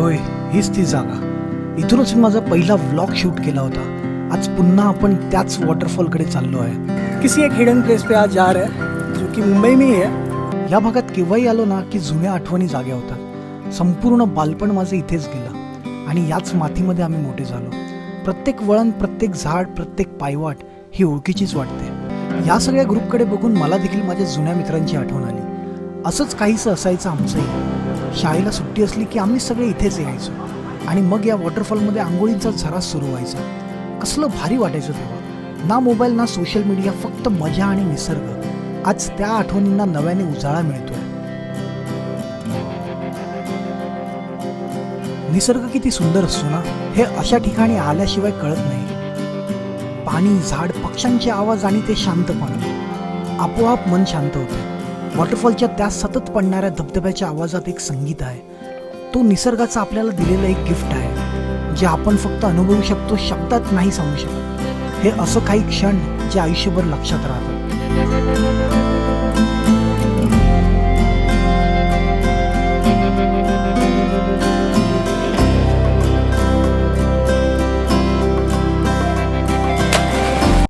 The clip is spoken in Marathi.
होय, हीच ती जागा. इथूनच मी माझा पहिला व्लॉग शूट केला होता. आज पुन्हा आपण त्याच वॉटरफॉलकडे चाललो आहे. किसी एक हिडन प्लेस पे आज जा रहे हैं जो कि मुंबई में ही है. या भागात केव्हाही आलो ना की जुन्या आठवणी जाग्या होतात. संपूर्ण बालपण माझं इथेच गेलं आणि याच मातीमध्ये आम्ही मोठे झालो. प्रत्येक वळण, प्रत्येक झाड, प्रत्येक पायवाट ही ओळखीचीच वाटते. या सगळ्या ग्रुपकडे बघून मला देखील माझ्या जुन्या मित्रांची आठवण आली. असंच काहीसं असायचं आमचंही. शाळेला सुट्टी असली की आम्ही सगळे इथेच यायचो आणि मग या वॉटरफॉलमध्ये आंघोळींचा झरा सुरू व्हायचा. कसलं भारी वाटायचं तेव्हा. ना मोबाईल ना सोशल मीडिया, फक्त मजा आणि निसर्ग. आज त्या आठवणींना नव्याने उजाळा मिळतोय. निसर्ग किती सुंदर असतो ना, हे अशा ठिकाणी आल्याशिवाय कळत नाही. पाणी, झाड, पक्ष्यांचे आवाज आणि ते शांतपणे, आपोआप मन शांत होते. वॉटरफॉलच्या त्या सतत पडणाऱ्या धबधब्याच्या आवाजात एक संगीत आहे. तो निसर्गाचा आपल्याला दिलेलं एक गिफ्ट आहे, जे आपण फक्त अनुभवू शकतो, शब्दात नाही सांगू शकत. हे असं काही क्षण जे आयुष्यभर लक्षात राहतात.